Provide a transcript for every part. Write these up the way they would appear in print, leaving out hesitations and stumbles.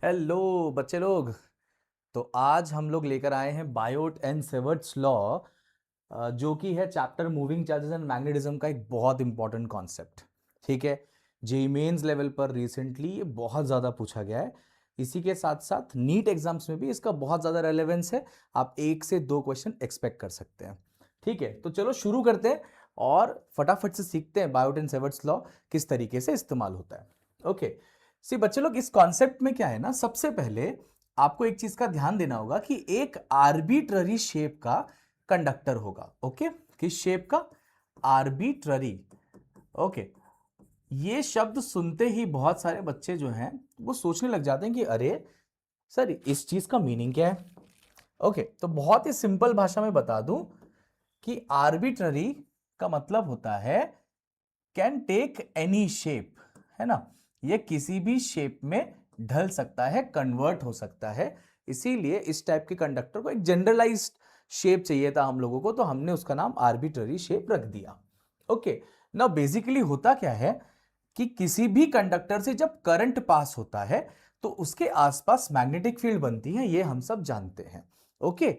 Hello बच्चे लोग। तो आज हम लोग लेकर आए हैं बायोट एंड सेवर्ट्स लॉ, जो कि है chapter moving charges and magnetism का एक बहुत इंपॉर्टेंट कॉन्सेप्ट। ठीक है। जेईई मेंस लेवल पर रिसेंटली ये बहुत ज़्यादा पूछा गया है। इसी के साथ साथ नीट एग्जाम्स में भी इसका बहुत ज़्यादा रेलेवेंस है। आप 1 से 2 क्वेश्चन एक्सपेक्ट कर सकते हैं। ठीक है, तो चलो शुरू करते हैं और फटाफट से सीखते हैं बायोट एंड सेवर्ट्स लॉ किस तरीके से इस्तेमाल होता है। ओके। सी बच्चे लोग, इस कॉन्सेप्ट में क्या है ना, सबसे पहले आपको एक चीज का ध्यान देना होगा कि एक आर्बिट्ररी शेप का कंडक्टर होगा। ओके। किस शेप का? आर्बिट्ररी। ओके। ये शब्द सुनते ही बहुत सारे बच्चे जो हैं वो सोचने लग जाते हैं कि अरे सर, इस चीज का मीनिंग क्या है। ओके, तो बहुत ही सिंपल भाषा में बता दूं कि आर्बिट्ररी का मतलब होता है कैन टेक एनी शेप, है ना। ये किसी भी शेप में ढल सकता है, कन्वर्ट हो सकता है। इसीलिए इस टाइप के कंडक्टर को एक जनरलाइज्ड शेप चाहिए था हम लोगों को, तो हमने उसका नाम आर्बिट्ररी शेप रख दिया। ओके। ना बेसिकली होता क्या है कि किसी भी कंडक्टर से जब करंट पास होता है तो उसके आसपास मैग्नेटिक फील्ड बनती है, ये हम सब जानते हैं। ओके।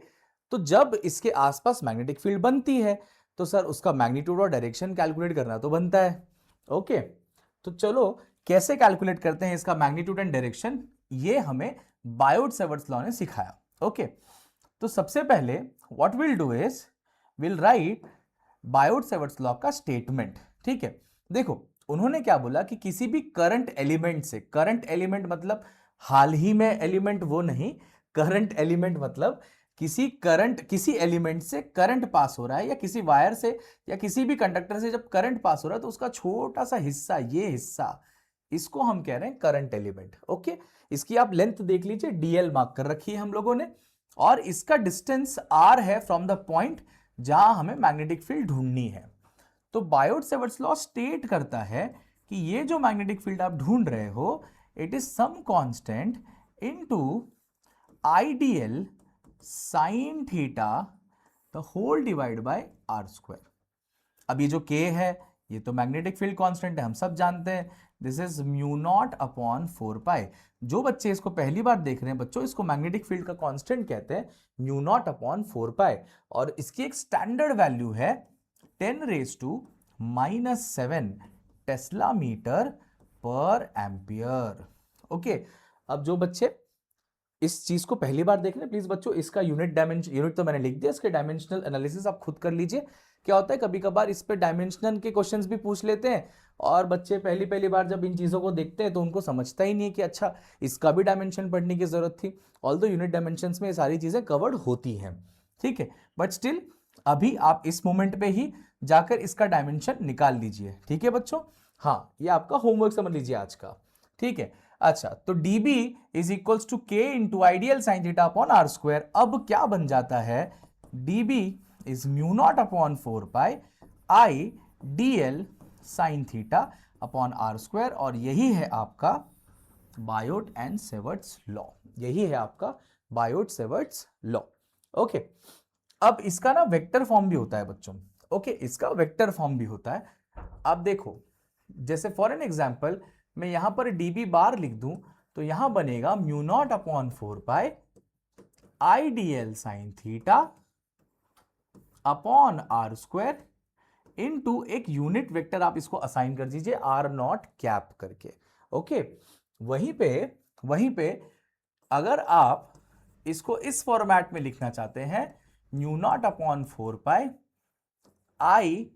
तो जब इसके आसपास मैग्नेटिक फील्ड बनती है तो सर उसका मैग्नीट्यूड और डायरेक्शन कैलकुलेट करना तो बनता है। ओके। तो चलो कैसे कैलकुलेट करते हैं इसका मैग्नीट्यूड एंड डायरेक्शन, ये हमें बायोट सेवर्ट्स लॉ ने सिखाया। ओके। तो सबसे पहले what will do is will write Biot Savart's law का स्टेटमेंट। ठीक है। देखो, उन्होंने क्या बोला कि किसी भी करंट एलिमेंट से, करंट एलिमेंट मतलब हाल ही में एलिमेंट वो नहीं, करंट एलिमेंट मतलब किसी एलिमेंट से करंट पास हो रहा है, या किसी वायर से या किसी भी कंडक्टर से जब करंट पास हो रहा है तो उसका छोटा सा हिस्सा, ये हिस्सा, इसको हम कह रहे हैं करंट एलिमेंट। ओके। इसकी आप लेंथ देख लीजिए, डीएल मार्क कर रखी है हम लोगों ने, और इसका डिस्टेंस आर है फ्रॉम द पॉइंट जहां हमें मैग्नेटिक फील्ड ढूंढनी है। तो बायोट सेवर्ट्स लॉ स्टेट करता है कि ये जो मैग्नेटिक फील्ड आप ढूंढ रहे हो, it is some constant into ideal sine theta the whole divide by R square. अब ये जो k है, ये तो मैग्नेटिक फील्ड कांस्टेंट है, हम सब जानते हैं। This is mu not upon 4 पाई। जो बच्चे इसको पहली बार देख रहे हैं बच्चों, इसको मैग्नेटिक फील्ड का कांस्टेंट कहते हैं, म्यू नॉट अपॉन 4 पाई। और इसकी एक स्टैंडर्ड वैल्यू है 10⁻⁻⁷ टेस्ला मीटर पर एम्पियर। ओके। अब जो बच्चे इस चीज को पहली बार देख रहे हैं, प्लीज बच्चों इसका यूनिट तो मैंने लिख दिया, इसके डायमेंशनल एनालिसिस आप खुद कर लीजिए। क्या होता है, कभी कभार इस पे डायमेंशनल के क्वेश्चंस भी पूछ लेते हैं, और बच्चे पहली पहली बार जब इन चीजों को देखते हैं तो उनको समझता ही नहीं है कि अच्छा इसका भी डायमेंशन पढ़ने की जरूरत थी। ऑल्दो यूनिट डायमेंशंस में ये सारी चीजें कवर्ड होती हैं। ठीक है, बट स्टिल अभी आप इस मोमेंट पे ही जाकर इसका डायमेंशन निकाल लीजिए। ठीक है बच्चों। हाँ, ये आपका होमवर्क समझ लीजिए आज का। ठीक है। अच्छा, तो dB is equals to k into ideal sine theta upon R square. अब क्या बन जाता है, dB is mu not upon 4 pi I dl sine theta upon R square, और यही है आपका बायोट एंड सेवर्ट्स लॉ। यही है आपका बायोट सेवर्ट्स लॉ। ओके। अब इसका ना वेक्टर फॉर्म भी होता है बच्चों। ओके, इसका वेक्टर फॉर्म भी होता है। अब देखो, जैसे फॉर एन एग्जाम्पल मैं यहां पर डीबी बार लिख दूं तो यहां बनेगा mu not upon 4 pi I D L sine theta upon R square into एक यूनिट वेक्टर आप इसको असाइन कर दीजिए आर नॉट कैप करके। ओके। वहीं पे अगर आप इसको इस फॉर्मेट में लिखना चाहते हैं, mu not upon 4 pi I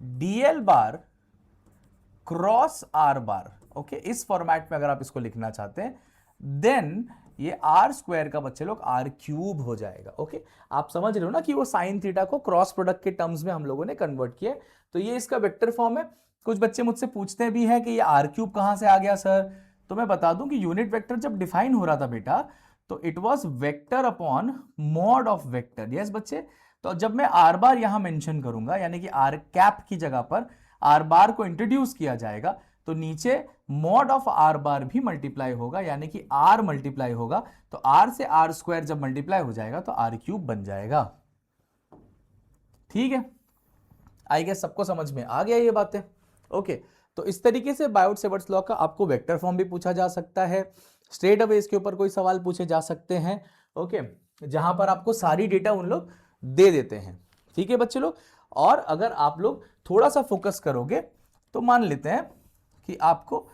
dl bar cross r bar. Okay, इस फॉर्मेट में अगर आप इसको लिखना चाहते हैं, देन ये आर स्क्वायर का बच्चे लोग आर क्यूब हो जाएगा। ओके। आप समझ रहे हो ना कि वो साइन थीटा को क्रॉस प्रोडक्ट के टर्म्स में हम लोगों ने कन्वर्ट किया। तो ये इसका वेक्टर फॉर्म है। कुछ बच्चे मुझसे पूछते भी हैं कि ये आर क्यूब कहां से आ गया सर। तो मैं बता दूं कि यूनिट वेक्टर जब डिफाइन हो रहा था बेटा, तो it was vector upon mod of vector. Yes बच्चे। तो जब मैं आर बार यहां मेंशन करूंगा, यानी कि आर कैप की जगह पर आर बार को इंट्रोड्यूस किया जाएगा, तो नीचे मॉड ऑफ आर बार भी मल्टीप्लाई होगा, यानी कि आर मल्टीप्लाई होगा। तो आर से आर स्क्वायर जब मल्टीप्लाई हो जाएगा तो आर क्यूब बन जाएगा। ठीक है, आई गेस सबको समझ में आ गया ये बातें। ओके। तो इस तरीके से बायोट सेवर्ट्स लॉ का आपको वेक्टर फॉर्म भी पूछा जा सकता है, स्ट्रेट अवे इसके ऊपर कोई सवाल पूछे जा सकते हैं, ओके, जहां पर आपको सारी डेटा उन लोग दे देते हैं, ठीक है बच्चे लोग। और अगर आप लोग थोड़ा सा फोकस करोगे तो मान लेते हैं कि आपको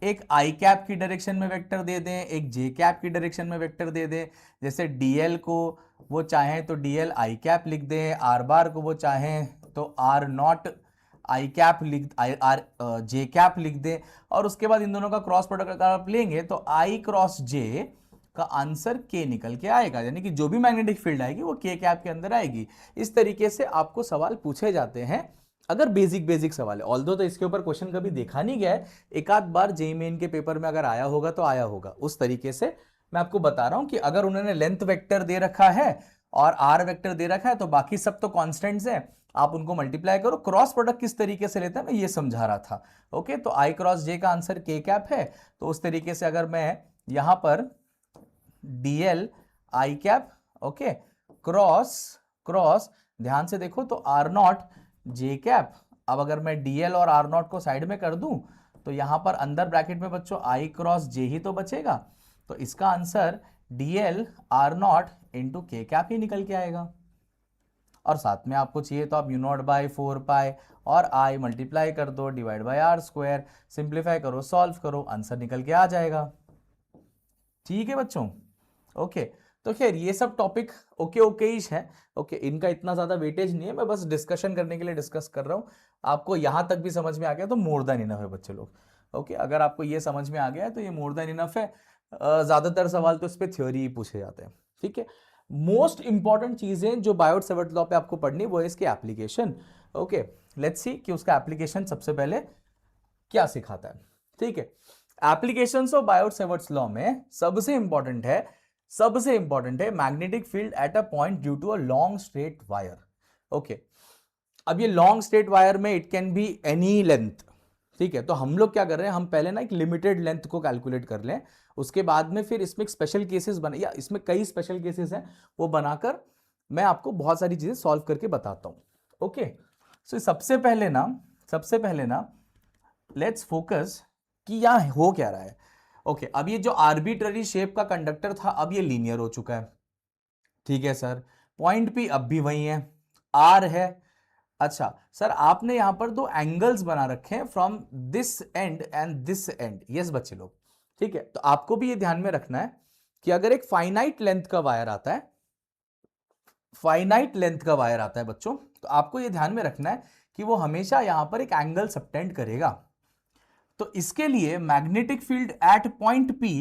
एक आई कैप की डायरेक्शन में वेक्टर दे दें, एक जे कैप की डायरेक्शन में वेक्टर दे दें। जैसे डीएल को वो चाहें तो डीएल आई कैप लिख दें, आर बार को वो चाहें तो आर नॉट आई कैप लिख आर जे कैप लिख दें। और उसके बाद इन दोनों का क्रॉस प्रोडक्ट अगर आप लेंगे तो आई क्रॉस जे का आंसर के निकल के आएगा, यानी कि जो भी मैग्नेटिक फील्ड आएगी वो के कैप के अंदर आएगी। इस तरीके से आपको सवाल पूछे जाते हैं अगर बेसिक बेसिक सवाल है। ऑल्दो तो इसके ऊपर क्वेश्चन कभी देखा नहीं गया है, एक आध बार जेईई मेन के पेपर में अगर आया होगा तो आया होगा। उस तरीके से मैं आपको बता रहा हूं कि अगर उन्होंने लेंथ वेक्टर दे रखा है और आर वेक्टर दे रखा है तो बाकी सब तो कॉन्स्टेंट्स हैं, आप उनको मल्टीप्लाई करो। क्रॉस प्रोडक्ट किस तरीके से लेता है मैं ये समझा रहा था, ओके। तो आई क्रॉस जे का आंसर के कैप है, तो उस तरीके से अगर मैं यहां पर डीएल आई कैप, ओके, क्रॉस क्रॉस ध्यान से देखो तो आर नॉट जे कैप। अब अगर मैं डीएल और आर नॉट को साइड में कर दूं तो यहां पर अंदर ब्रैकेट में बच्चों आई क्रॉस जे ही तो बचेगा, तो इसका answer DL are not into के कैप ही निकल के आएगा। और साथ में आपको चाहिए तो आप यू नॉट बाई 4 पाई और आई मल्टीप्लाई कर दो divide by R square, simplify करो, सॉल्व करो, आंसर निकल के आ जाएगा। ठीक है बच्चों, ओके। तो खैर ये सब टॉपिक ओके ओके ही है, ओके, इनका इतना ज्यादा वेटेज नहीं है, मैं बस डिस्कशन करने के लिए डिस्कस कर रहा हूं। आपको यहां तक भी समझ में आ गया तो मोर देन इनफ है बच्चे लोग, ओके। अगर आपको ये समझ में आ गया है तो ये मोर देन इनफ है। ज्यादातर सवाल तो इस पे थ्योरी ही पूछे जाते हैं, ठीक है। मोस्ट इंपॉर्टेंट चीजें जो बायोट सेवर्ट लॉ पे आपको पढ़नी वो है इसकी एप्लीकेशन, ओके। लेट्स सी कि उसका एप्लीकेशन सबसे पहले क्या सिखाता है, ठीक है। Applications of Biot Savart's law में सबसे इंपॉर्टेंट है magnetic field at a point due to a long straight wire, okay. अब ये लॉन्ग स्ट्रेट वायर में it can be any length, ठीक है। तो हम लोग क्या कर रहे हैं, हम पहले ना एक लिमिटेड लेंथ को कैलकुलेट कर लें, उसके बाद में फिर इसमें स्पेशल केसेस बने, या इसमें कई स्पेशल केसेस हैं, वो बनाकर मैं आपको बहुत सारी चीजें सॉल्व करके बताता हूं, ओके। सो सबसे पहले ना लेट्स फोकस कि यहां हो क्या रहा है, ओके। अब ये जो आर्बिट्ररी शेप का कंडक्टर था अब ये लीनियर हो चुका है, ठीक है सर। पॉइंट पी अब भी वही है, आर है। अच्छा सर आपने यहां पर दो एंगल्स बना रखे हैं from this and and this and, yes बच्चे लोग, ठीक है। तो आपको भी ये ध्यान में रखना है कि अगर एक फाइनाइट लेंथ का वायर आता है, बच्चों, तो आपको ये ध्यान में रखना है कि वो हमेशा यहां पर एक एंगल सबटेंड करेगा। तो इसके लिए magnetic field at point P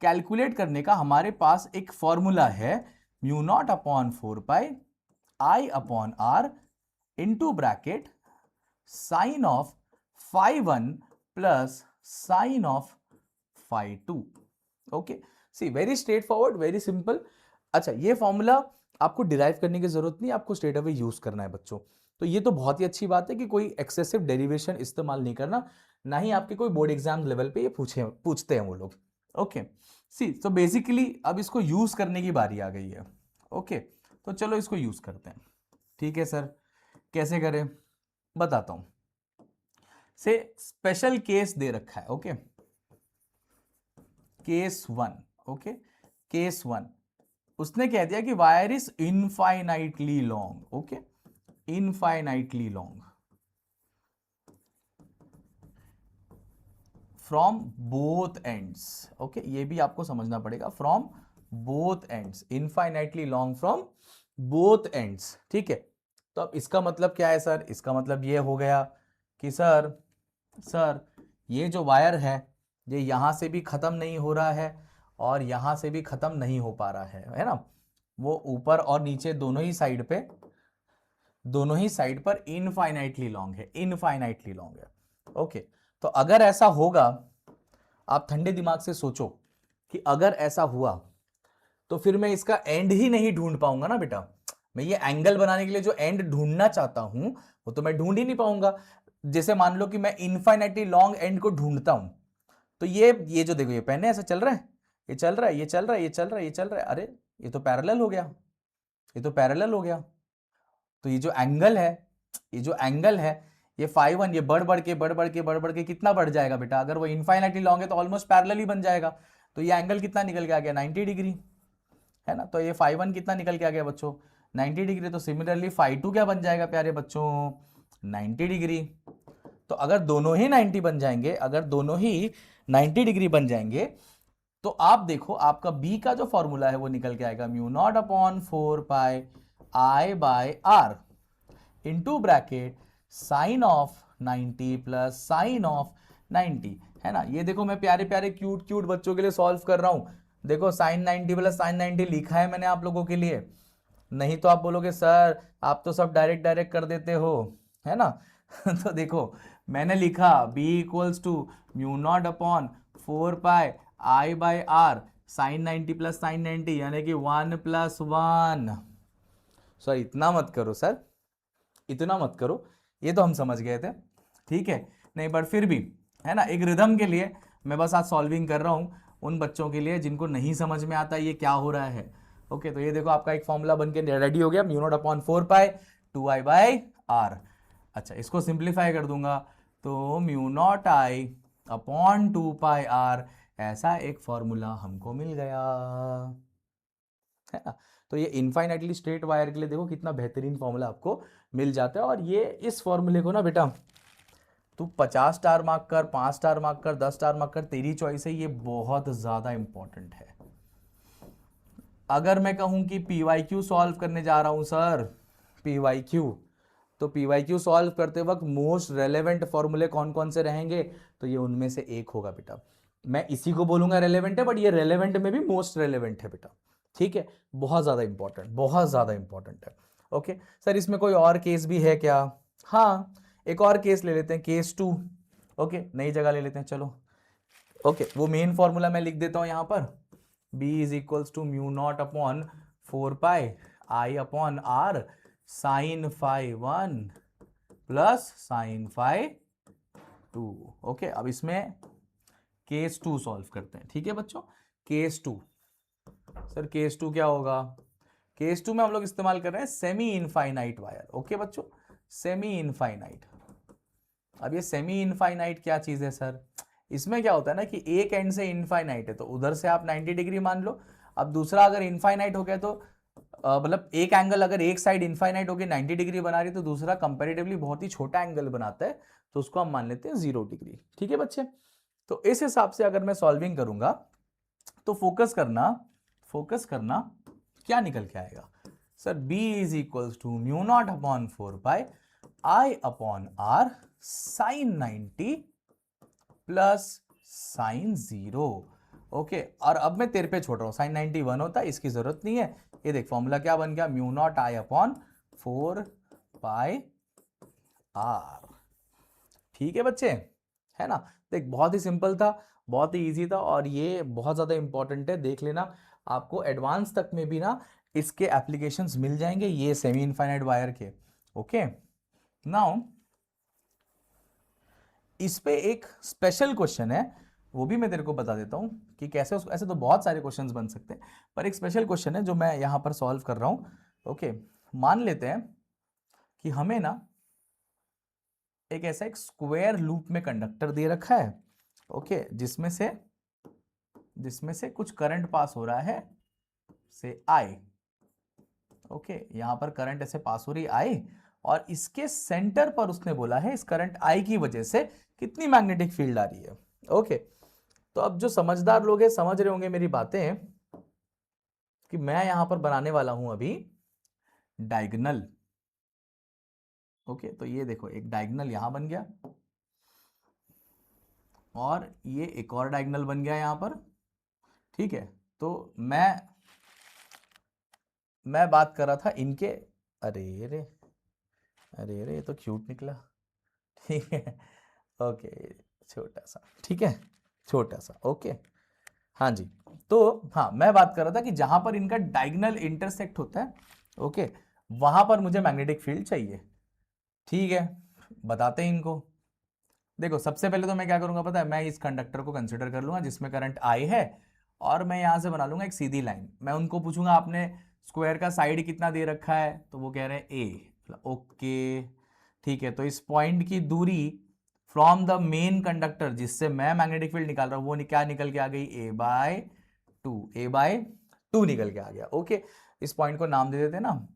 calculate करने का हमारे पास एक फॉर्मूला है, mu not upon 4 pi I upon are into bracket sine of φ1 plus sine of φ2, okay. See very straight forward, very simple. अच्छा ये फॉर्मूला आपको डिराइव करने की जरूरत नहीं, आपको स्ट्रेट अवे यूज करना है बच्चों। तो ये तो बहुत ही अच्छी बात है कि कोई एक्सेसिव डेरिवेशन इस्तेमाल नहीं करना, ना ही आपके कोई बोर्ड एग्जाम लेवल पे ये पूछते हैं वो लोग, ओके। सी तो बेसिकली अब इसको यूज करने की बारी आ गई है, ओके। तो चलो इसको यूज करते हैं, ठीक है सर। कैसे करें बताता हूं। से स्पेशल केस दे रखा है, ओके, केस 1, ओके। केस 1 उसने कह दिया कि wire is infinitely long, okay, infinitely long from both ends, okay. ये भी आपको समझना पड़ेगा, from both ends, infinitely long from both ends, ठीक है। तो अब इसका मतलब क्या है सर, इसका मतलब ये हो गया कि सर ये जो वायर है ये यहां से भी खत्म नहीं हो रहा है और यहां से भी खत्म नहीं हो पा रहा है ना। वो ऊपर और नीचे दोनों ही साइड पर इनफाइनाइटली लॉन्ग है, इनफाइनाइटली लॉन्ग है, ओके। तो अगर ऐसा होगा, आप ठंडे दिमाग से सोचो कि अगर ऐसा हुआ तो फिर मैं इसका एंड ही नहीं ढूंढ पाऊंगा ना बेटा। मैं ये एंगल बनाने के लिए जो एंड ढूंढना चाहता हूं वो तो मैं ढूंढ ही नहीं पाऊंगा। जैसे मान लो कि मैं इनफाइनाइटली लॉन्ग एंड को ढूंढता हूं, तो ये जो देखो ये पेन है ऐसा चल रहा है, ये चल रहा है, ये चल रहा है, ये चल रहा है, ये चल रहा है, अरे ये तो पैरेलल हो गया, ये तो पैरेलल हो गया। तो ये जो एंगल है ये φ1 ये बढ़ बढ़ के कितना बढ़ जाएगा बेटा, अगर वो इनफाइनाइटली लॉन्ग है तो ऑलमोस्ट पैरेलल ही बन जाएगा। तो ये एंगल कितना निकल के आ गया 90 डिग्री, है ना। तो ये फाई 1 कितना निकल के आ गया बच्चों 90 डिग्री। तो सिमिलरली फाई 2 क्या बन जाएगा प्यारे बच्चों 90 डिग्री। तो अगर दोनों ही 90 बन जाएंगे, अगर दोनों ही 90 डिग्री बन जाएंगे, तो आप देखो आपका बी का जो फॉर्मूला है वो निकल के आएगा mu not upon 4 pi I by R into bracket sine of 90 plus sine of 90, है ना। ये देखो मैं प्यारे प्यारे क्यूट क्यूट बच्चों के लिए सॉल्व कर रहा हूं। देखो साइन 90 प्लस साइन 90 लिखा है मैंने आप लोगों के लिए, नहीं तो आप बोलोगे सर आप तो सब डायरेक्ट डायरेक्ट कर देते हो, है ना। तो देखो मैंने लिखा b equals to mu not upon 4 pi I by R sine 90 plus sine 90, यानी कि 1 प्लस 1। सर इतना मत करो सर, इतना मत करो, ये तो हम समझ गए थे, ठीक है। नहीं बट फिर भी, है ना, एक रिदम के लिए मैं बस आज सॉल्विंग कर रहा हूं उन बच्चों के लिए जिनको नहीं समझ में आता ये क्या हो रहा है। ओके, तो ये देखो आपका एक फॉर्मूला बन के रेडी हो गया mu not upon 4 pi 2 I by R. अच्छा, इसको सिंप्लीफाई कर दूंगा तो mu naught I upon 2 pi R, ऐसा एक फॉर्मूला हमको मिल गया, है ना। तो ये इनफाइनाइटली स्ट्रेट वायर के लिए देखो कितना बेहतरीन फॉर्मूला आपको मिल जाता है। और ये इस फॉर्मूले को ना बेटा तू 50 स्टार मार्क कर, 5 स्टार मार्क कर, 10 स्टार मार्क कर, तेरी चॉइस है, ये बहुत ज्यादा इंपॉर्टेंट है। अगर मैं कहूं कि पीवाईक्यू सॉल्व करने जा रहा हूं सर, पीवाईक्यू, तो पीवाईक्यू सॉल्व करते वक्त मोस्ट रेलेवेंट फॉर्मूले कौन कौन से रहेंगे, तो ये उनमें से एक होगा बेटा। मैं इसी को बोलूंगा रेलेवेंट है, बट ये रेलेवेंट में भी मोस्ट रेलेवेंट है बेटा, ठीक है। बहुत ज्यादा इंपॉर्टेंट, बहुत ज्यादा इंपॉर्टेंट है। ओके सर, इसमें कोई और केस भी है क्या? हाँ, एक और केस ले लेते हैं, केस 2। ओके, नई जगह ले लेते हैं, चलो। ओके, वो मेन फॉर्मूला मैं लिख देता हूं यहां पर, b is equals to mu not upon 4 pi I upon R sine phi 1 plus sine phi 2। Okay, अब इसमें केस 2 सॉल्व करते हैं, ठीक है बच्चों। केस 2, सर केस 2 क्या होगा? केस 2 में हम लोग इस्तेमाल कर रहे हैं सेमी इनफाइनाइट वायर। ओके बच्चों, सेमी इनफाइनाइट। अब ये सेमी इनफाइनाइट क्या चीज है सर? इसमें क्या होता है ना कि एक एंड से इनफाइनाइट है तो उधर से आप 90 डिग्री मान लो। अब दूसरा अगर इनफाइनाइट हो गया तो मतलब एक एंगल अगर एक साइड इनफाइनाइट होकर 90 डिग्री बना रही है तो दूसरा कंपैरेटिवली बहुत ही छोटा एंगल बनाता है, तो उसको हम मान लेते हैं 0 डिग्री, ठीक है बच्चे। तो इस हिसाब से अगर मैं सॉल्विंग करूंगा तो फोकस करना क्या निकल के आएगा sir? b is equals to mu not upon 4 pi I upon R sine 90 plus sine 0। Okay, और अब मैं तेरे पे छोड़ रहा हूं, साइन 90 1 होता है, इसकी जरूरत नहीं है। ये देख फॉर्मूला क्या बन गया, mu naught I upon 4 pi R, ठीक है बच्चे, है ना। देख बहुत ही सिंपल था, बहुत ही इजी था, और ये बहुत ज्यादा इंपॉर्टेंट है, देख लेना। आपको एडवांस तक में भी ना इसके एप्लीकेशंस मिल जाएंगे ये सेमी इनफाइनाइट वायर के। ओके, नाउ इस पे एक स्पेशल क्वेश्चन है, वो भी मैं तेरे को बता देता हूं कि कैसे उसको, ऐसे तो बहुत सारे क्वेश्चंस बन सकते हैं, पर एक स्पेशल क्वेश्चन है जो मैं यहां पर सॉल्व कर रहा हूं। ओके, मान लेते हैं कि हमें ना एक ऐसा एक स्क्वायर लूप में कंडक्टर दे रखा है, ओके, जिसमें से कुछ करंट पास हो रहा है से आई। ओके, यहां पर करंट ऐसे पास हो रही आई, और इसके सेंटर पर उसने बोला है इस करंट आई की वजह से कितनी मैग्नेटिक फील्ड आ रही है। ओके, तो अब जो समझदार लोग हैं समझ रहे होंगे मेरी बातें कि मैं यहां पर बनाने वाला हूं अभी डायगोनल। ओके, तो ये देखो एक डायगोनल यहां बन गया, और ये एक और डायगोनल बन गया यहां पर, ठीक है। तो मैं बात कर रहा था इनके, अरे रे, अरे रे, ये तो क्यूट निकला, ठीक है। ओके, छोटा सा, ठीक है, छोटा सा, ओके। हाँ जी, तो हाँ मैं बात कर रहा था कि जहां पर इनका डायगोनल इंटरसेक्ट होता है, ओके, वहां पर मुझे मैग्नेटिक फील्ड चाहिए, ठीक है। बताते हैं इनको। देखो सबसे पहले तो मैं क्या करूंगा पता है, मैं इस कंडक्टर को कंसिडर कर लूंगा जिसमें करंट आई है, और मैं यहां से बना लूंगा एक सीधी लाइन। मैं उनको पूछूंगा आपने स्क्वायर का साइड कितना दे रखा है, तो वो कह रहे हैं ए। ओके, ठीक है, तो इस पॉइंट की दूरी फ्रॉम द मेन कंडक्टर जिससे मैं मैग्नेटिक फील्ड निकाल रहा हूं वो क्या निकल के आ गई, A/2 निकल के आ गया। ओके, इस पॉइंट को नाम दे देते हैं ना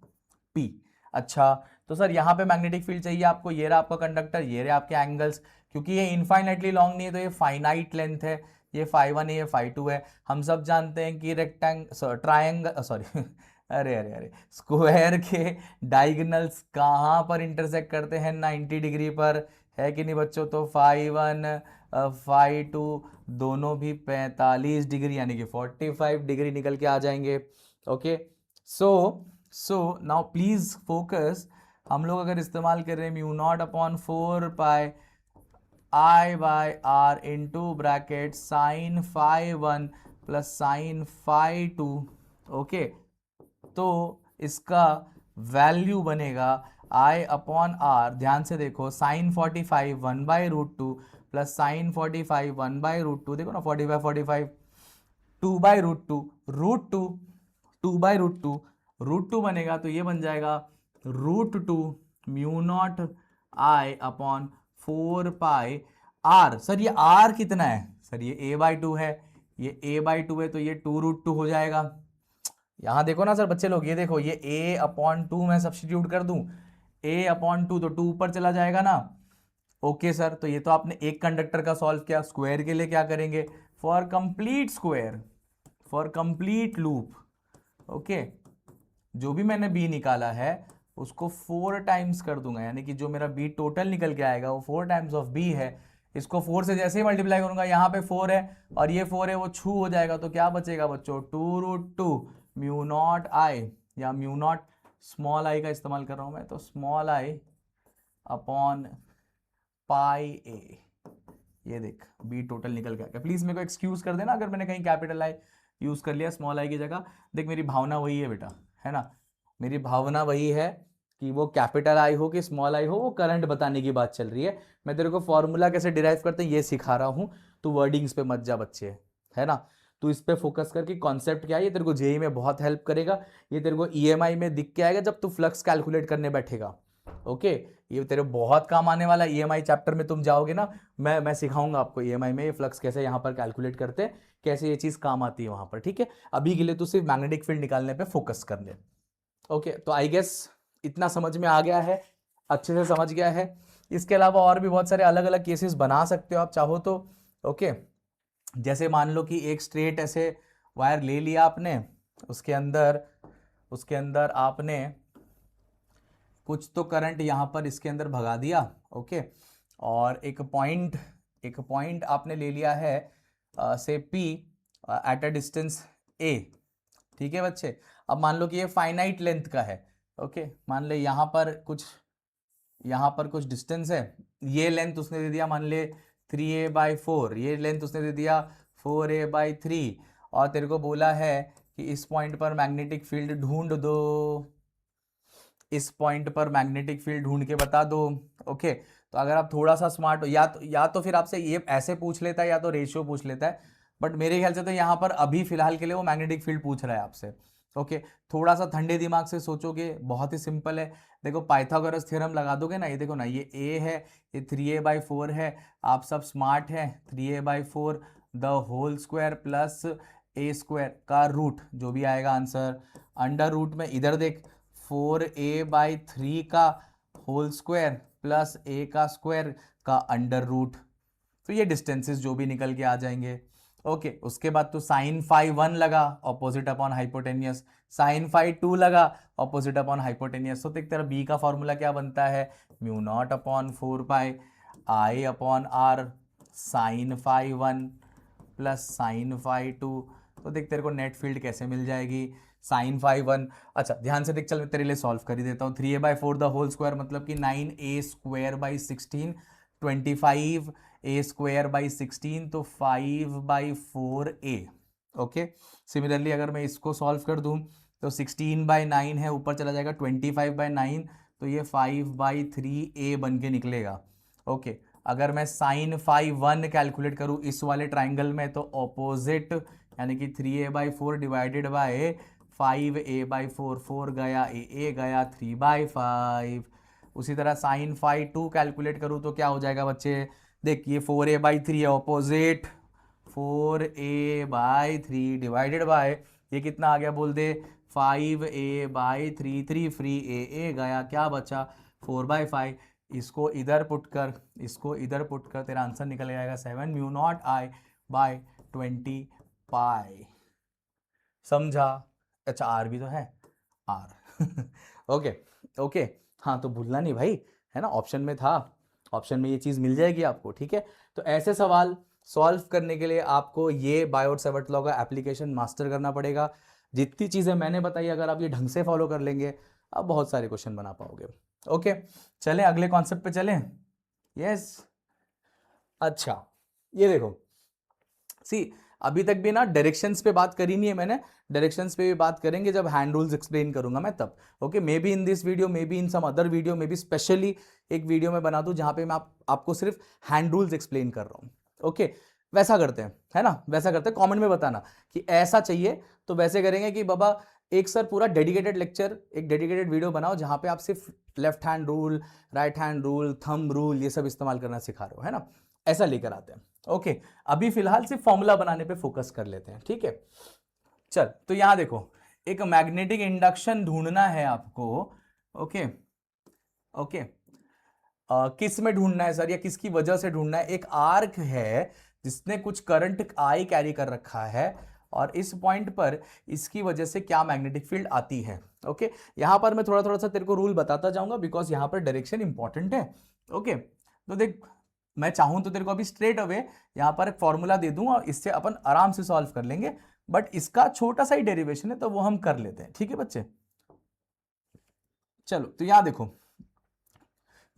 P। अच्छा, तो सर यहाँ पे मैग्नेटिक फील्ड चाहिए आपको, ये रहा आपका कंडक्टर, ये रहे आपके एंगल्स, क्योंकि ये इनफाइनाइटली लॉन्ग नहीं है तो ये फाइनाइट लेंथ है, ये φ1 है ये φ2 है। हम सब जानते हैं कि ट्रायंगल सॉरी अरे अरे अरे स्क्वायर के डायगोनल्स कहाँ पर इंटरसेक्ट करते हैं, 90 डिग्री पर, है कि नहीं बच्चों? तो φ1 φ2 दोनों भी 45 डिग्री यानी कि 45 डिग्री निकल के आ जाएंगे। Okay, so now please focus. हम लोग अगर इस्तेमाल कर रहे हैं μ0/4 I/r into bracket sine φ1 plus sine φ2। Okay, तो इसका वैल्यू बनेगा I/r, ध्यान से देखो, साइन 45 1/√2 प्लस साइन 45 1/√2, देखो ना 45 45 2/√2 √2 बनेगा, तो ये बन जाएगा √2 μ0I/4 सर ये r कितना है? सर ये A/2 है, ये A/2 है तो ये 2√2 हो जाएगा। यहां देखो ना सर बच्चे लोग, ये देखो, ये A/2 मैं सब्स्टिट्यूट कर दूं, A/2 तो 2 ऊपर चला जाएगा ना। ओके सर, तो ये तो आपने एक कंडक्टर का सॉल्व किया। स्क्वायर के लिए क्या करेंगे? For complete square, for complete loop, okay, जो भी मैंने बी निकाला है उसको 4 टाइम्स कर दूंगा, यानी कि जो मेरा बी टोटल निकल के आएगा वो 4 टाइम्स ऑफ बी है। इसको 4 से जैसे ही मल्टीप्लाई करूंगा, यहाँ पे 4 है और ये 4 है, वो छू हो जाएगा, तो क्या बचेगा बच्चों? 2√2 μ0I, या μ0 स्मॉल आई का इस्तेमाल कर रहा हूं मैं, तो स्मॉल आई अपॉन पाई ए। ये देख बी टोटल निकल के आ गया। प्लीज मेरे को एक्सक्यूज कर देना अगर मैंने कहीं कैपिटल आई यूज कर लिया स्मॉल आई की जगह। देख मेरी भावना वही है बेटा, है ना, मेरी भावना वही है कि वो कैपिटल आई हो कि स्मॉल आई हो, वो करंट बताने की बात चल रही है। मैं तेरे को फॉर्मूला कैसे डिराइव करते हैं ये सिखा रहा हूं, तो वर्डिंग्स पे मत जा बच्चे, है ना। तू इस पे फोकस करके कॉन्सेप्ट क्या है, ये तेरे को जेई में बहुत हेल्प करेगा। ये तेरे को ईएमआई में दिख के आएगा जब तू फ्लक्स कैलकुलेट करने बैठेगा। ओके, ये तेरे बहुत काम आने वाला है। ईएमआई चैप्टर में तुम जाओगे ना, मैं सिखाऊंगा आपको ईएमआई में ये फ्लक्स कैसे यहाँ पर कैलकुलेट करते हैं, कैसे ये चीज काम आती है वहां पर, ठीक है। अभी के लिए तू सिर्फ मैग्नेटिक फील्ड निकालने पे फोकस कर ले। ओके, तो आई गेस इतना समझ में आ गया है, अच्छे से समझ गया है। इसके अलावा और भी बहुत सारे अलग अलग केसेस बना सकते हो आप चाहो तो। ओके, जैसे मान लो कि एक स्ट्रेट ऐसे वायर ले लिया आपने, उसके अंदर आपने कुछ तो करंट यहां पर इसके अंदर भगा दिया। ओके, और एक पॉइंट आपने ले लिया है से P at a distance A, ठीक है बच्चे। अब मान लो कि ये फाइनाइट लेंथ का है। ओके, मान ले यहाँ पर कुछ डिस्टेंस है, ये लेंथ उसने दे दिया मान ले 3a/4, ये लेंथ उसने दे दिया 4a/3, और तेरे को बोला है कि इस पॉइंट पर मैग्नेटिक फील्ड ढूंढ दो, इस पॉइंट पर मैग्नेटिक फील्ड ढूंढ के बता दो। ओके, तो अगर आप थोड़ा सा स्मार्ट हो, या तो फिर आपसे ये ऐसे पूछ लेता है या तो रेशियो पूछ लेता है, बट मेरे ख्याल से तो यहाँ पर अभी फिलहाल के लिए वो मैग्नेटिक फील्ड पूछ रहा है आपसे। ओके, थोड़ा सा ठंडे दिमाग से सोचोगे, बहुत ही सिंपल है। देखो पाइथागोरस थ्योरम लगा दोगे ना, ये देखो ना, ये a है, ये 3a/4 है, आप सब स्मार्ट हैं, 3a/4 the whole square plus a² का रूट, जो भी आएगा आंसर, अंडर रूट में इधर देख 4a/3 का होल स्क्वायर प्लस a का स्क्वायर का अंडर रूट, तो ये डिस्टेंसेस जो भी निकल के आ जाएंगे। ओके, उसके बाद तो साइन φ1 लगा ऑपोजिट अपॉन हाइपोटेनियस, साइन φ2 लगा ऑपोजिट अपॉन हाइपोटेनियस, तो तेरा बी का फॉर्मूला क्या बनता है? μ0/4 I/r साइन φ1 प्लस साइन φ2। तो देख तेरे को नेट फील्ड कैसे मिल जाएगी, साइन φ1। अच्छा ध्यान से देख, चल मैं तेरे लिए सॉल्व कर ही देता हूँ। 3a/4 द होल स्क्वायर मतलब कि 9a² 25 a² तो 5/4a। ओके, सिमिलरली अगर मैं इसको सॉल्व कर दूं तो 16/9 है, ऊपर चला जाएगा 25/9, तो ये 5/3a बन के निकलेगा। ओके, अगर मैं साइन φ1 कैलकुलेट करूं इस वाले ट्राइंगल में, तो ऑपोजिट यानी कि 3a/4 डिवाइडेड बाय 5a/4, 4 गया, a गया 3/5, उसी तरह साइन फाई 2 कैलकुलेट करूँ तो क्या हो जाएगा बच्चे, देखिए 4a/3 है ऑपोजिट, 4a/3 डिवाइडेड बाय ये कितना आ गया बोल दे, 5a/3, 3 फ्री a गया, क्या बचा 4/5, इसको इधर पुट कर, इसको इधर पुट कर, तेरा आंसर निकल जाएगा 7 म्यू नॉट I/20 पाई। समझा? अच्छा आर भी तो है, आर ओके ओके, हाँ तो भूलना नहीं भाई, है ना, ऑप्शन में था, ऑप्शन में ये चीज मिल जाएगी आपको, ठीक है। तो ऐसे सवाल सॉल्व करने के लिए आपको ये बायोट सेवर्ट लॉ का एप्लीकेशन मास्टर करना पड़ेगा। जितनी चीजें मैंने बताई अगर आप ये ढंग से फॉलो कर लेंगे, आप बहुत सारे क्वेश्चन बना पाओगे। ओके, चलें अगले कॉन्सेप्ट पे चलें। यस, अच्छा ये देखो, सी अभी तक भी ना डायरेक्शंस पे बात करी नहीं है मैंने, डायरेक्शंस पे भी बात करेंगे जब हैंड रूल्स एक्सप्लेन करूंगा मैं तब। Okay, maybe in this video, maybe in some other video, maybe specially एक वीडियो में बना दूं जहां पे मैं आपको सिर्फ हैंड रूल्स एक्सप्लेन कर रहा हूं। ओके, वैसा करते हैं, है ना, वैसा करते हैं, कमेंट में बताना कि ऐसा चाहिए तो वैसे करेंगे कि बाबा एक सर पूरा डेडिकेटेड लेक्चर, एक डेडिकेटेड वीडियो बनाओ जहां पे आप सिर्फ left hand rule, right hand rule, thumb rule ये सब इस्तेमाल करना सिखा रहे हो, है ना, ऐसा लेकर आते हैं। ओके, अभी फिलहाल सिर्फ फॉर्मूला बनाने पे फोकस कर लेते हैं, ठीक है। चल तो यहां देखो, एक मैग्नेटिक इंडक्शन ढूंढना है आपको। ओके ओके, किस में ढूंढना है सर, या किसकी वजह से ढूंढना है, एक आर्क है जिसने कुछ करंट आई कैरी कर रखा है और इस पॉइंट पर इसकी वजह से क्या मैग्नेटिक फील्ड आती है। ओके, यहां पर मैं थोड़ा थोड़ा सा तेरे को रूल बताता जाऊंगा बिकॉज यहां पर डायरेक्शन इंपॉर्टेंट है। ओके, तो देख मैं चाहूं तो तेरे को अभी स्ट्रेट अवे यहां पर एक फॉर्मूला दे दूं और इससे अपन आराम से सॉल्व कर लेंगे, बट इसका छोटा सा ही डेरिवेशन है तो वो हम कर लेते हैं, ठीक है बच्चे। चलो तो यहां देखो,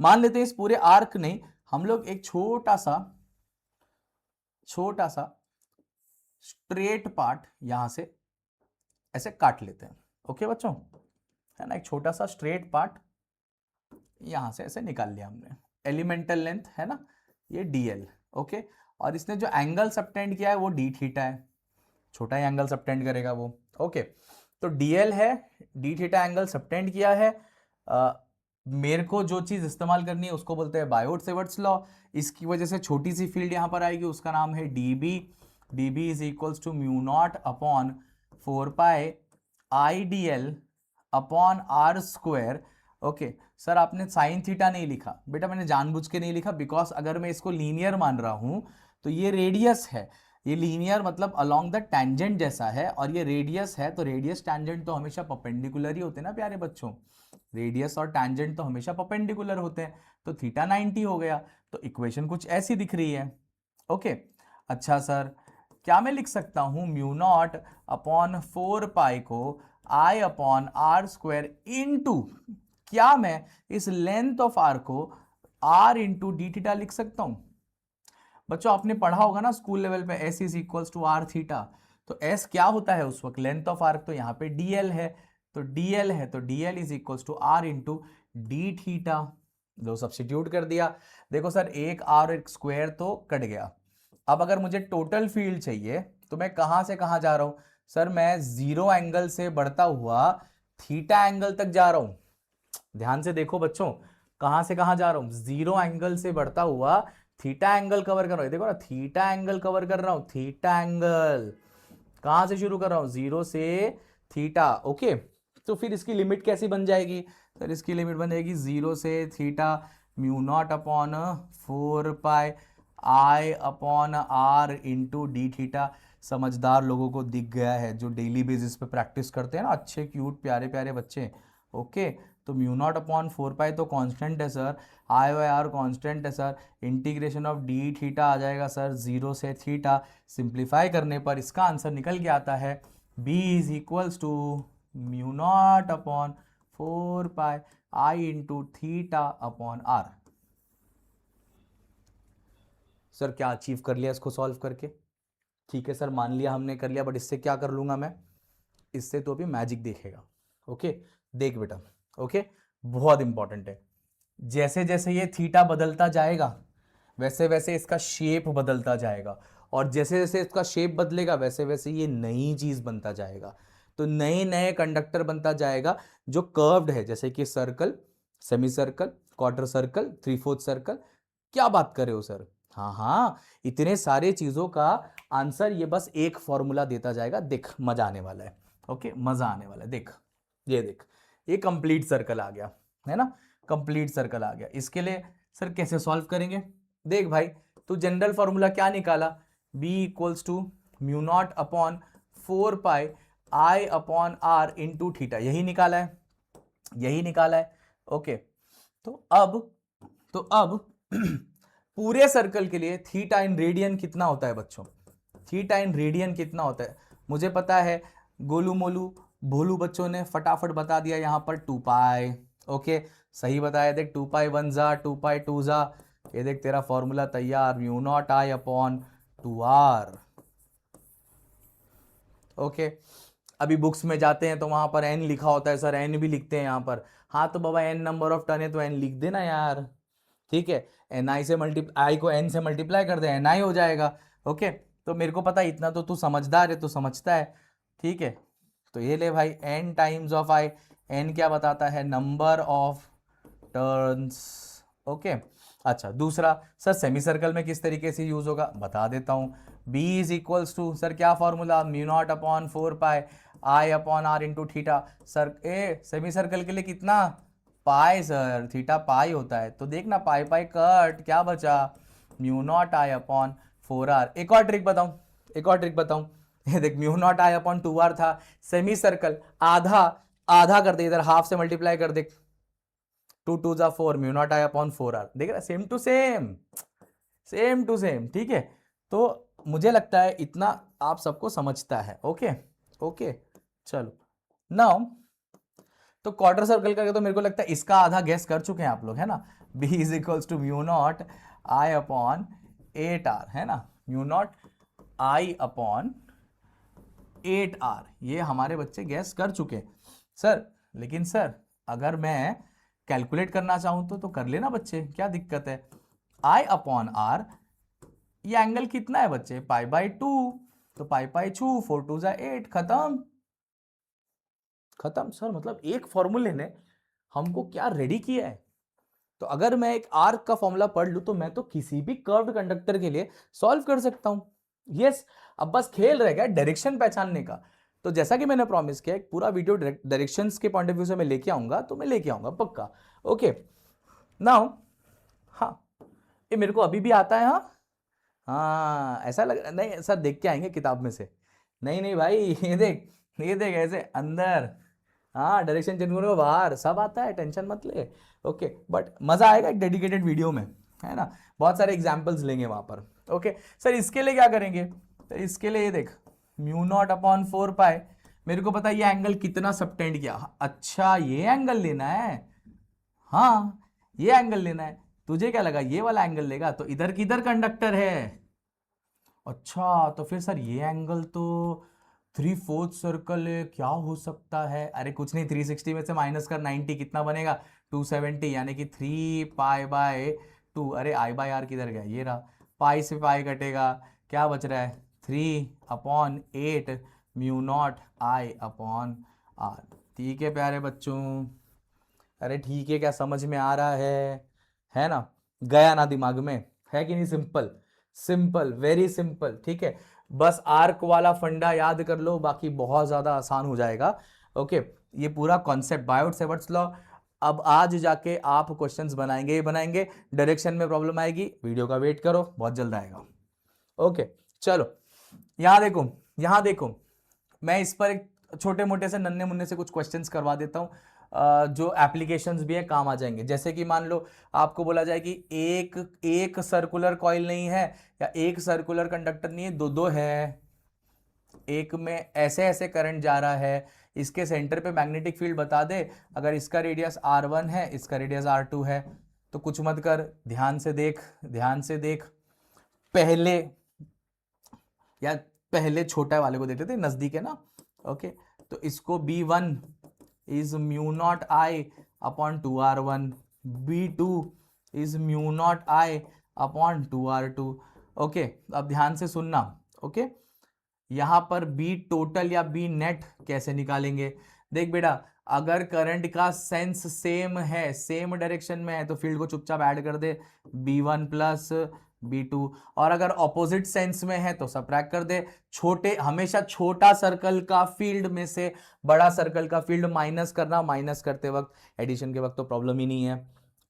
मान लेते हैं इस पूरे आर्क नहीं, हम लोग एक छोटा सा स्ट्रेट पार्ट यहां से ऐसे काट लेते हैं। ओके बच्चों, है ना, एक छोटा सा स्ट्रेट पार्ट यहां से ऐसे निकाल लिया हमने, एलिमेंटल लेंथ है ना ये dl। ओके, और इसने जो एंगल सबटेंड किया है वो d थीटा है, छोटा ही एंगल सबटेंड करेगा वो। ओके, तो dl है, d थीटा एंगल सबटेंड किया है। मेरे को जो चीज इस्तेमाल करनी है उसको बोलते हैं बायोट सेवर्ट्स लॉ। इसकी वजह से छोटी सी फील्ड यहां पर आएगी, उसका नाम है db। db is equals to mu not upon 4 pi idl upon R square. Okay sir, आपने साइन थीटा नहीं लिखा बेटा, मैंने जानबूझ के नहीं लिखा बिकॉज अगर मैं इसको लीनियर मान रहा हूं तो ये रेडियस है, ये लीनियर मतलब अलोंग द टैंजेंट जैसा है, और ये रेडियस है तो रेडियस टैंजेंट तो हमेशा परपेंडिकुलर ही होते हैं ना प्यारे बच्चों, रेडियस और टैंजेंट तो हमेशा परपेंडिकुलर होते हैं, तो थीटा 90 हो गया, तो इक्वेशन कुछ ऐसी दिख रही है। ओके, अच्छा सर क्या मैं लिख सकता हूं म्यू नॉट अपॉन 4 पाई को I upon R square into, क्या मैं इस लेंथ ऑफ आर को आर इंटू डी थीटा लिख सकता हूं? बच्चों आपने पढ़ा होगा ना स्कूल लेवल पे S is equals to R theta, तो एस क्या होता है उस वक्त, लेंथ ऑफ आर्क, तो यहाँ पे डीएल है, तो डीएल है तो DL is equals to R into D theta, जो सब्स्टिट्यूट कर दिया। देखो सर एक आर एक स्क्वायर तो कट गया, अब अगर मुझे टोटल फील्ड चाहिए तो मैं कहां से कहां जा रहा हूं सर, मैं जीरो एंगल से बढ़ता हुआ थीटा एंगल तक जा रहा हूं। ध्यान से देखो बच्चों, कहां से कहां जा रहा हूं, जीरो एंगल से बढ़ता हुआ थीटा एंगल कवर कर रहा हूं, देखो ना थीटा एंगल कवर कर रहा हूं, थीटा एंगल कहां से शुरू कर रहा हूं, जीरो से थीटा। ओके, तो फिर इसकी लिमिट कैसी बन जाएगी सर, इसकी लिमिट बन जाएगी जीरो से theta mu not upon 4 pi I upon are into D theta. समझदार लोगों को दिख गया है, जो डेली बेसिस पे प्रैक्टिस करते हैं ना, अच्छे क्यूट प्यारे प्यारे बच्चे। ओके, तो म्यू नॉट अपॉन 4 पाई तो कांस्टेंट है sir, I y r constant है sir, integration of d theta आ जाएगा सर जीरो से थीटा, सिंप्लीफाई करने पर इसका आंसर निकल के आता है b is equals to mu not upon 4 pi I into theta upon r. Sir क्या अचीव कर लिया इसको सॉल्व करके? ठीक है सर, मान लिया हमने कर लिया, बट इससे क्या कर लूंगा मैं, इससे तो अभी मैजिक देखेगा। ओके, देख बेटा, ओके बहुत इंपॉर्टेंट है, जैसे जैसे ये थीटा बदलता जाएगा वैसे वैसे इसका शेप बदलता जाएगा, और जैसे जैसे इसका शेप बदलेगा वैसे वैसे ये नई चीज बनता जाएगा, तो नए नए कंडक्टर बनता जाएगा जो कर्व्ड है, जैसे कि circle, semi circle, quarter circle, 3/4 circle. क्या बात कर रहे हो सर? हाँ हाँ, इतने सारे चीजों का आंसर ये बस एक फॉर्मूला देता जाएगा। देख मजा आने वाला है। ओके, मजा आने वाला है। देख, ये देख, ये कंप्लीट सर्कल आ गया है ना, कंप्लीट सर्कल आ गया। इसके लिए सर कैसे सॉल्व करेंगे? देख भाई, तू जनरल फॉर्मूला क्या निकाला? b equals to mu not upon 4 pi I upon are into theta, यही निकाला है, यही निकाला है। ओके, तो अब पूरे सर्कल के लिए थीटा इन रेडियन कितना होता है बच्चों? थीटा इन रेडियन कितना होता है मुझे पता है। गोलू मोलू भोलू बच्चों ने फटाफट बता दिया यहां पर 2 पाई। ओके, सही बताया। देख 2 पाई 1 जा, 2 पाई 2 जा, ये देख तेरा फॉर्मूला तैयार, mu naught I upon 2r। Okay, अभी बुक्स में जाते हैं तो वहां पर n लिखा होता है, सर n भी लिखते हैं यहाँ पर। हाँ तो बाबा n नंबर ऑफ टर्न है तो n लिख देना यार, ठीक है। ni से मल्टीप्लाई, i को n से मल्टीप्लाई कर दे, ni हो जाएगा। ओके, तो मेरे को पता है इतना तो तू समझदार है, तू समझता है, ठीक है। तो ये ले भाई, n times of i, n क्या बताता है? Number of turns. ओके, अच्छा दूसरा, सर सेमी सर्कल में किस तरीके से यूज होगा बता देता हूं। b is equals to, sir क्या formula? Mu not upon 4 pi I upon are into theta. Sir semi circle के लिए कितना? पाई सर, थीटा पाई होता है, तो देखना पाई पाई कट, क्या बचा? Mu naught I upon 4r। एक और ट्रिक बताऊं, एक और ट्रिक बताऊं, ये देख mu naught I upon 2r था, सेमी सर्कल आधा आधा कर दे, इधर हाफ से मल्टीप्लाई कर दे, 2 2 जा 4, mu naught I upon 4r। देख रहा, same to same, same to same, ठीक है। तो मुझे लगता है इतना आप सबको समझता है। ओके ओके, चलो नाउ, तो क्वार्टर सर्कल करके तो मेरे को लगता है इसका आधा गैस कर चुके हैं आप लोग, है ना। b is equals to mu naught I upon 8r, है ना, mu naught I upon 8r, ये हमारे बच्चे गैस कर चुके हैं सर। लेकिन सर अगर मैं कैलकुलेट करना चाहूं तो कर लेना बच्चे, क्या दिक्कत है? I अपॉन r, ये एंगल कितना है बच्चे? पाई बाई 2, तो पाई पाई 2, 4 2 जा 8, खत्म खत्म। सर मतलब एक फॉर्मूले ने हमको क्या रेडी किया है। तो अगर मैं एक आर्क का फॉर्मूला पढ़ लूं तो मैं तो किसी भी कर्व्ड कंडक्टर के लिए सॉल्व कर सकता हूं। यस, अब बस खेल रह गया डायरेक्शन पहचानने का। तो जैसा कि मैंने प्रॉमिस किया, एक पूरा वीडियो डायरेक्शंस के पॉइंट ऑफ व्यू से मैं लेके आऊंगा, तो मैं लेके आऊंगा पक्का। ओके नाउ, हाँ ये मेरे को अभी भी आता है। हाँ हाँ, ऐसा लग नहीं सर, देख के आएंगे किताब में से। नहीं नहीं भाई, ये देख, ये देख ऐसे अंदर, हाँ डायरेक्शन चेंज करो बाहर, सब आता है, टेंशन मत ले। ओके, बट मजा आएगा एक डेडिकेटेड वीडियो में, है ना, बहुत सारे एग्जांपल्स लेंगे वहां पर। ओके सर, इसके लिए क्या करेंगे? तो इसके लिए ये देख, म्यू नॉट अपॉन 4 पाई, मेरे को पता है ये एंगल कितना सबटेंड किया। अच्छा ये एंगल लेना है, हाँ ये एंगल लेना है। तुझे क्या लगा ये वाला एंगल लेगा? तो इधर किधर कंडक्टर है? अच्छा तो फिर सर ये एंगल तो 3/4 सर्कल है, क्या हो सकता है? अरे कुछ नहीं, 360 में से माइनस कर 90, कितना बनेगा? 270, यानी कि 3 पाई बाय 2। अरे I बाय आर किधर गया? ये रहा, पाई से पाई कटेगा, क्या बच रहा है? 3/8 mu naught I upon R. ठीक है प्यारे बच्चों, अरे ठीक है, क्या समझ में आ रहा है ना? गया ना दिमाग में? है कि नहीं? सिंपल, सिंपल, वेरी सिंपल, ठीक है। बस आर्क वाला फंडा याद कर लो, बाकी बहुत ज्यादा आसान हो जाएगा। ओके, ये पूरा कॉन्सेप्ट बायोट सेवर्ट्स लॉ। अब आज जाके आप क्वेश्चंस बनाएंगे ही बनाएंगे। डायरेक्शन में प्रॉब्लम आएगी, वीडियो का वेट करो, बहुत जल्द आएगा। ओके चलो, यहां देखो, यहां देखो, मैं इस पर एक छोटे मोटे से नन्हे मुन्ने से कुछ क्वेश्चंस करवा देता हूं, जो एप्लीकेशंस भी है, काम आ जाएंगे। जैसे कि मान लो आपको बोला जाए कि एक एक सर्कुलर कॉइल नहीं है, या एक सर्कुलर कंडक्टर नहीं है, दो दो है, एक में ऐसे ऐसे करंट जा रहा है, इसके सेंटर पे मैग्नेटिक फील्ड बता दे। अगर इसका रेडियस r1 है, इसका रेडियस r2 है, तो कुछ मत कर, ध्यान से देख, ध्यान से देख। पहले, या पहले छोटा वाले को देख लेते, नजदीक है ना। ओके, तो इसको b1 is mu naught I upon 2r1, b2 is mu naught I upon 2r2। Okay, अब ध्यान से सुनना। ओके, यहां पर b टोटल या b नेट कैसे निकालेंगे? देख बेटा, अगर करंट का सेंस सेम है, सेम डायरेक्शन में है, तो फील्ड को चुपचाप ऐड कर दे, B1 प्लस B2। और अगर ऑपोजिट सेंस में है तो सबट्रैक्ट कर दे। छोटे, हमेशा छोटा सर्कल का फील्ड में से बड़ा सर्कल का फील्ड माइनस करना, माइनस करते वक्त, एडिशन के वक्त तो प्रॉब्लम ही नहीं है।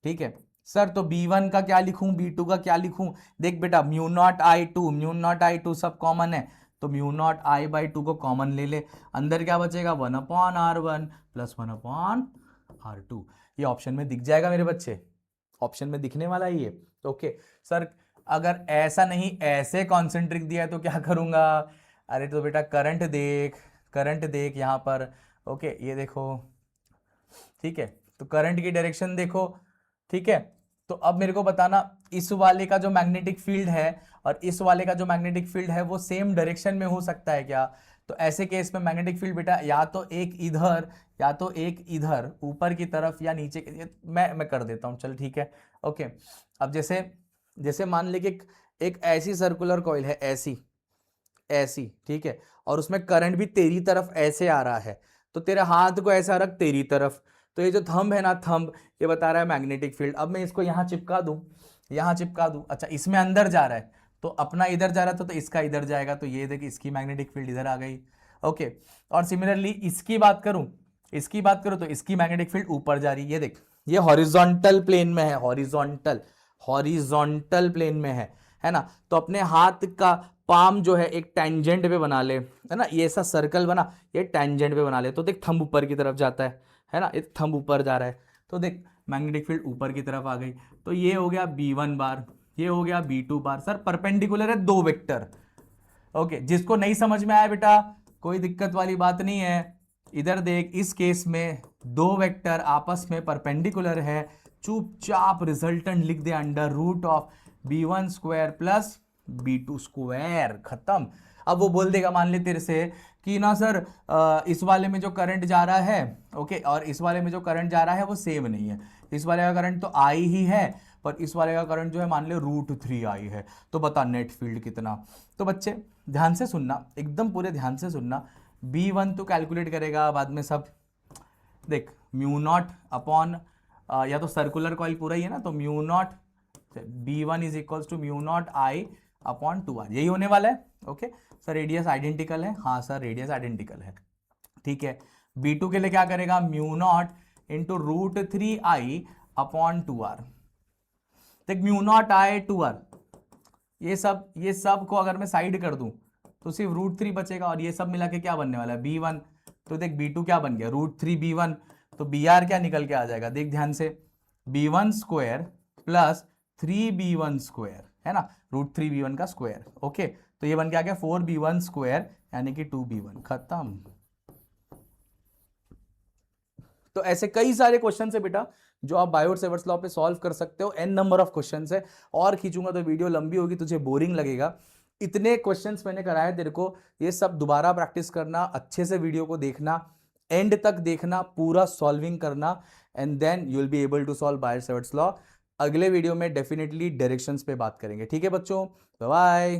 ठीक है सर, तो B1 का क्या लिखूं, B2 का क्या लिखूं? देख बेटा, म्यू नॉट आई टू सब कॉमन है, तो mu naught I by two को कॉमन ले ले, अंदर क्या बचेगा, 1/r1 प्लस 1/r2। ये ऑप्शन में दिख जाएगा मेरे बच्चे, ऑप्शन में दिखने वाला ही है। ओके सर, अगर ऐसा नहीं ऐसे कॉन्सेंट्रिक दिया है तो क्या करूंगा? अरे तो बेटा करंट देख, करंट देख यहाँ पर। ओके ये देखो, ठीक है, तो करंट की डायरेक्शन देखो। ठीक है, तो अब मेरे को बताना, इस वाले का जो मैग्नेटिक फील्ड है और इस वाले का जो मैग्नेटिक फील्ड है वो सेम डायरेक्शन में हो सकता है क्या? तो ऐसे केस में मैग्नेटिक फील्ड बेटा या तो एक इधर या तो एक इधर, ऊपर की तरफ या नीचे मैं कर देता हूं, चल ठीक है। ओके, अब जैसे जैसे मान ले कि एक ऐसी सर्कुलर कॉइल है, ऐसी ऐसी, ठीक है, और उसमें करंट भी तेरी तरफ ऐसे आ रहा है, तो तेरे हाथ को ऐसा रख तेरी तरफ, तो ये जो थंब है ना, थंब, ये बता रहा है मैग्नेटिक फील्ड। अब मैं इसको यहां चिपका दूं, यहां चिपका दूं, अच्छा इसमें अंदर जा रहा है, तो अपना इधर जा रहा था तो इसका इधर जाएगा, तो ये देख इसकी मैग्नेटिक फील्ड इधर आ गई। ओके, और सिमिलरली इसकी बात करूं, इसकी बात करूं तो इसकी मैग्नेटिक फील्ड ऊपर जा रही है, ये देख, ये हॉरिजॉन्टल प्लेन में है, हॉरिजॉन्टल, हॉरिजॉन्टल प्लेन में है ना। तो अपने हाथ का पाम जो है एक टेंजेंट पे बना ले, है ना, ये ऐसा सर्कल बना, ये टेंजेंट पे बना ले, तो देख थंब ऊपर की तरफ जाता है ना, एक थंब ऊपर जा रहा है, तो देख मैग्नेटिक फील्ड ऊपर की तरफ आ गई। तो ये हो गया B1 बार, ये हो गया B2 बार। सर परपेंडिकुलर है दो वेक्टर। ओके, जिसको नहीं समझ में आया बेटा कोई दिक्कत वाली बात नहीं है, इधर देख, इस केस में दो वेक्टर आपस में परपेंडिकुलर है, चुपचाप रिजल्टेंट लिख दे under root of B1 square plus B2 square, खत्म। अब वो बोल देगा, मान ले तेरे से कि ना सर इस वाले में जो करंट जा रहा है, ओके, और इस वाले में जो करंट जा रहा है वो सेम नहीं है, इस वाले का करंट तो आई ही है, पर इस वाले का करंट जो है मान ले √3 आई है, तो बता नेट फील्ड कितना? तो बच्चे ध्यान से सुनना, एकदम पूरे ध्यान से सुनना, B1 तो कैलकुलेट करेगा बाद में सब, देख म्यू नॉट अपॉन, या तो सर्कुलर कॉइल पूरा ही है ना, तो mu naught B1 is equals to mu naught I upon 2r, यही होने वाला है। ओके सर, रेडियस आइडेंटिकल है, हाँ सर रेडियस आइडेंटिकल है, ठीक है। B2 के लिए क्या करेगा, mu naught into √3i upon 2r, देख म्यू नॉट आई 2r, ये सब को अगर मैं साइड कर दूं तो सिर्फ √3 बचेगा, और ये सब मिला के क्या बनने वाला है, B1। तो देख B2 क्या बन गया, √3B1, तो BR क्या निकल के आ जाएगा, देख ध्यान से, B1 square plus 3B1 square, है ना, √3B1 का स्क्वायर। ओके, तो ये बन के आ गया 4B1 स्क्वायर, यानी कि 2B1, खत्म। तो ऐसे कई सारे क्वेश्चन है बेटा जो आप बायोट-सेवर्ट्स लॉ पे सॉल्व कर सकते हो, एन नंबर ऑफ क्वेश्चन है, और खींचूंगा तो वीडियो लंबी होगी, तुझे बोरिंग लगेगा। इतने क्वेश्चंस मैंने कराए तेरे को, ये सब दोबारा प्रैक्टिस करना, अच्छे से वीडियो को देखना, एंड तक देखना, पूरा सॉल्विंग करना, and then you will be able to solve Biot Savart's law. अगले वीडियो में डेफिनेटली डायरेक्शंस पे बात करेंगे, ठीक है बच्चों, बाय बाय।